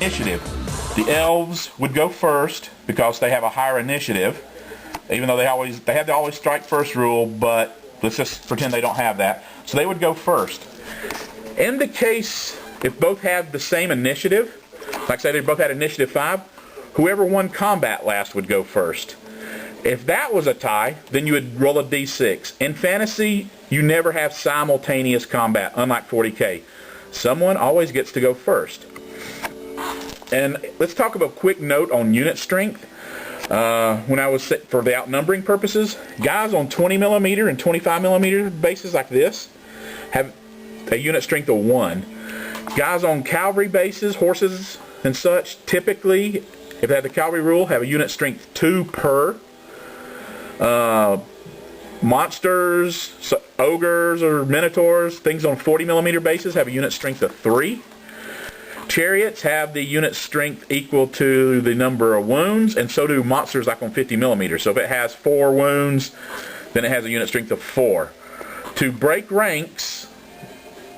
initiative. The elves would go first because they have a higher initiative, even though they have the always strike first rule, but let's just pretend they don't have that. So they would go first. In the case, if both have the same initiative, like say they both had initiative 5, whoever won combat last would go first. If that was a tie, then you would roll a d6. In fantasy, you never have simultaneous combat, unlike 40K. Someone always gets to go first. And let's talk about a quick note on unit strength. When I was for the outnumbering purposes, guys on 20mm and 25mm bases like this have a unit strength of 1. Guys on cavalry bases, horses and such, typically, if they have the cavalry rule, have a unit strength 2 per. Monsters, so ogres or minotaurs, things on 40mm bases have a unit strength of 3. Chariots have the unit strength equal to the number of wounds, and so do monsters like on 50mm. So if it has 4 wounds, then it has a unit strength of 4. To break ranks,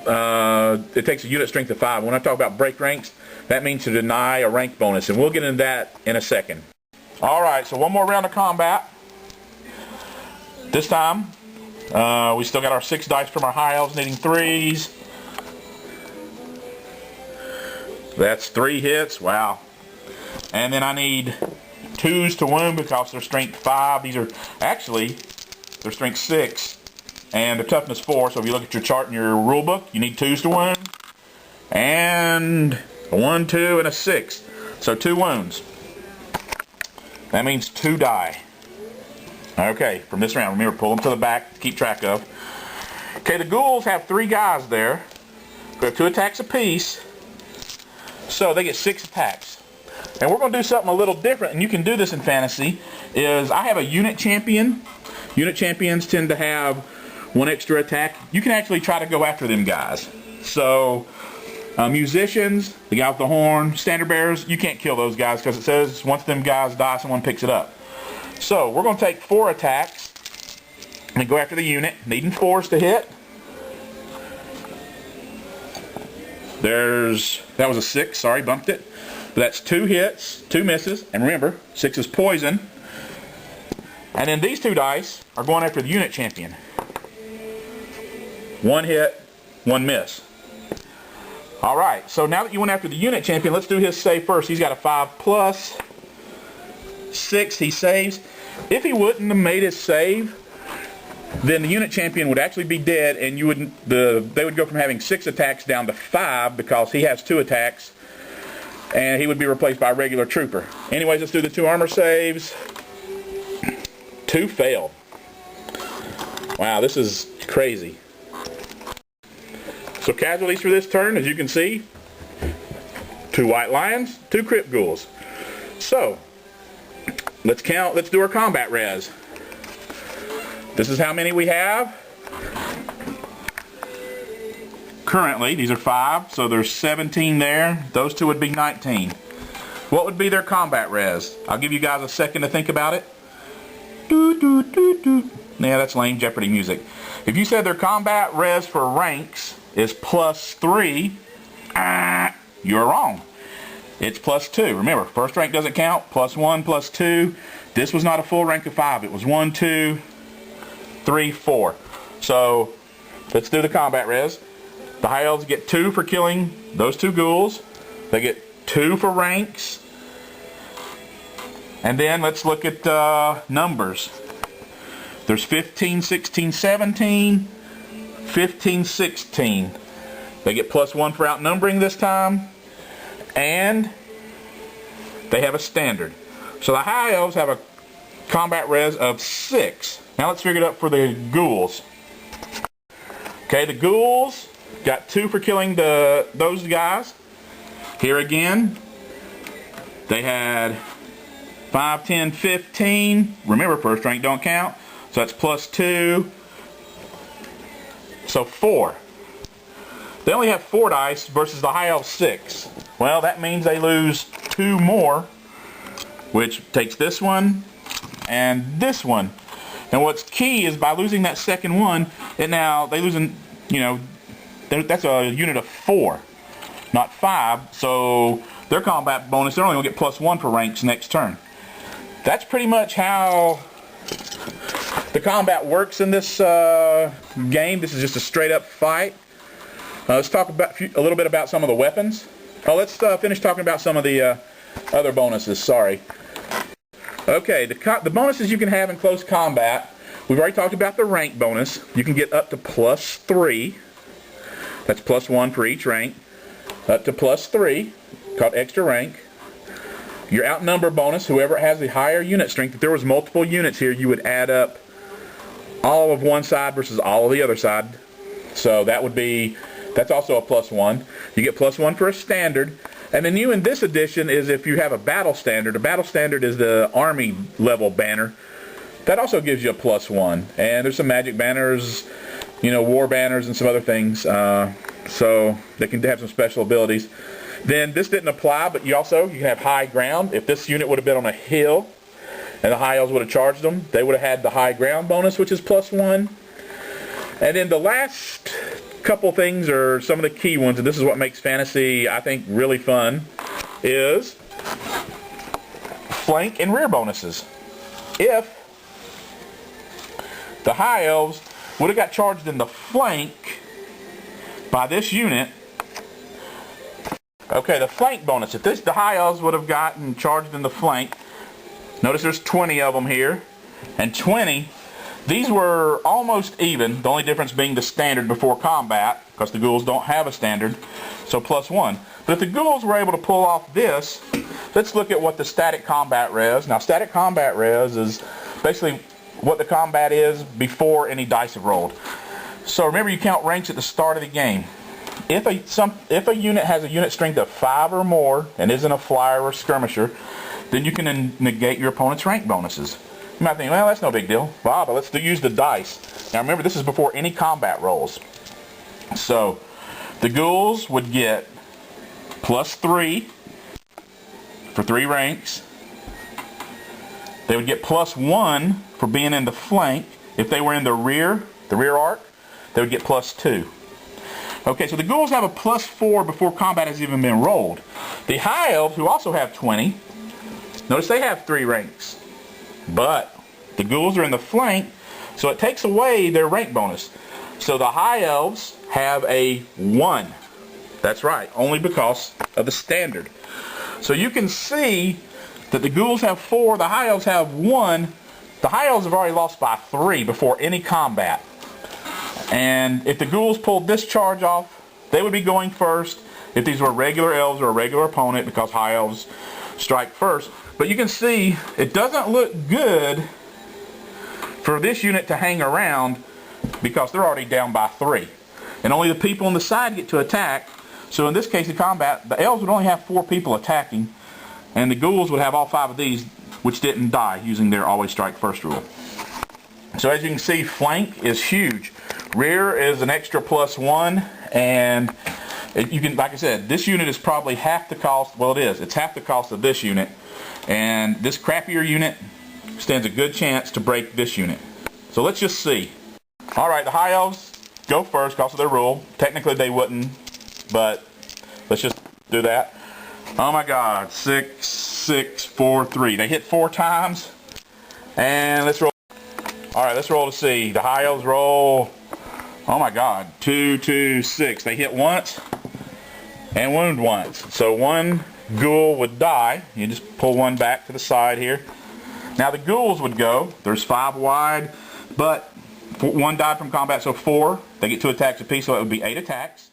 it takes a unit strength of 5. When I talk about break ranks, that means to deny a rank bonus, and we'll get into that in a second. Alright, so one more round of combat. This time, we still got our 6 dice from our high elves needing 3s. That's 3 hits, wow. And then I need 2s to wound because they're strength 5. These are actually, they're strength 6 and they're toughness 4. So if you look at your chart in your rule book, you need 2s to wound. And a 1, 2, and a 6. So 2 wounds. That means 2 die. Okay, from this round, remember, pull them to the back to keep track of. Okay, the ghouls have 3 guys there. We have 2 attacks apiece. So they get 6 attacks. And we're going to do something a little different, and you can do this in fantasy, is I have a unit champion. Unit champions tend to have 1 extra attack. You can actually try to go after them guys. So, musicians, the guy with the horn, standard bearers, you can't kill those guys because it says once them guys die, someone picks it up. So, we're going to take 4 attacks and go after the unit, needing 4s to hit. That was a 6, sorry, bumped it. But that's 2 hits, 2 misses, and remember, 6 is poison. And then these 2 dice are going after the unit champion. 1 hit, 1 miss. Alright, so now that you went after the unit champion, let's do his save first. He's got a 5+. 6, he saves. If he wouldn't have made his save, then the unit champion would actually be dead, and they would go from having 6 attacks down to 5 because he has 2 attacks, and he would be replaced by a regular trooper. Anyways, let's do the 2 armor saves. 2 failed. Wow, this is crazy. So casualties for this turn, as you can see, 2 white lions, 2 crypt ghouls. So let's do our combat res. This is how many we have. Currently, these are 5, so there's 17 there. Those 2 would be 19. What would be their combat res? I'll give you guys a second to think about it. Doo, doo, doo, doo. Yeah, that's lame Jeopardy music. If you said their combat res for ranks is +3, you're wrong. It's +2. Remember, first rank doesn't count. +1, +2. This was not a full rank of 5. It was 1, 2, 3, 4. So let's do the combat res. The high elves get 2 for killing those 2 ghouls. They get 2 for ranks. And then let's look at numbers. There's 15, 16, 17, 15, 16. They get +1 for outnumbering this time. And they have a standard. So the high elves have a combat res of 6. Now let's figure it up for the ghouls. Okay, the ghouls got 2 for killing those guys. Here again, they had 5, 10, 15. Remember, first rank don't count. So that's +2. So 4. They only have 4 dice versus the high elf 6. Well, that means they lose 2 more, which takes this one and this one. And what's key is by losing that second one, they lose, that's a unit of 4, not 5. So their combat bonus, they're only going to get +1 for ranks next turn. That's pretty much how the combat works in this game. This is just a straight up fight. Let's talk about a little bit about some of the weapons. Let's finish talking about some of the other bonuses. Sorry. Okay, the bonuses you can have in close combat. We've already talked about the rank bonus. You can get up to +3. That's +1 for each rank. Up to +3, called extra rank. Your outnumber bonus, whoever has the higher unit strength, if there was multiple units here, you would add up all of one side versus all of the other side. So that's also a +1. You get +1 for a standard. And then new in this edition is if you have a battle standard. A battle standard is the army level banner. That also gives you a +1. And there's some magic banners, war banners and some other things. So they can have some special abilities. Then this didn't apply, but you can have high ground. If this unit would have been on a hill and the high elves would have charged them, they would have had the high ground bonus, which is +1. And then the last couple things are some of the key ones, and this is what makes fantasy, I think, really fun, is flank and rear bonuses. If the high elves would have got charged in the flank by this unit, okay, the flank bonus, if the high elves would have gotten charged in the flank, notice there's 20 of them here, and 20, these were almost even, the only difference being the standard before combat, because the ghouls don't have a standard, so +1. But if the ghouls were able to pull off this, let's look at what the static combat res. Now, static combat res is basically what the combat is before any dice have rolled. So remember, you count ranks at the start of the game. If a unit has a unit strength of 5 or more and isn't a flyer or skirmisher, then you can negate your opponent's rank bonuses. You might think, well, that's no big deal. But let's use the dice. Now remember, this is before any combat rolls. So the ghouls would get +3 for 3 ranks. They would get +1 for being in the flank. If they were in the rear arc, they would get +2. Okay, so the ghouls have a +4 before combat has even been rolled. The high elves, who also have 20, notice they have 3 ranks. But the ghouls are in the flank, so it takes away their rank bonus. So the high elves have a 1. That's right, only because of the standard. So you can see that the ghouls have 4, the high elves have 1. The high elves have already lost by 3 before any combat. And if the ghouls pulled this charge off, they would be going first if these were regular elves or a regular opponent, because high elves strike first. But you can see it doesn't look good for this unit to hang around because they're already down by 3. And only the people on the side get to attack. So in this case of combat, the elves would only have 4 people attacking, and the ghouls would have all 5 of these, which didn't die, using their always strike first rule. So as you can see, flank is huge. Rear is an extra +1, and you can, like I said, this unit is probably half the cost. Well, it is. It's half the cost of this unit, and this crappier unit stands a good chance to break this unit. So let's just see. All right, the high elves go first because of their rule. Technically, they wouldn't, but let's just do that. Oh my God! 6, 6, 4, 3. They hit 4 times, and let's roll. All right, let's roll to see. The high elves roll. Oh my God, 2, 2, 6. They hit once and wound once. So 1 ghoul would die. You just pull 1 back to the side here. Now the ghouls would go. There's 5 wide, but 1 died from combat, so 4. They get 2 attacks apiece, so it would be 8 attacks.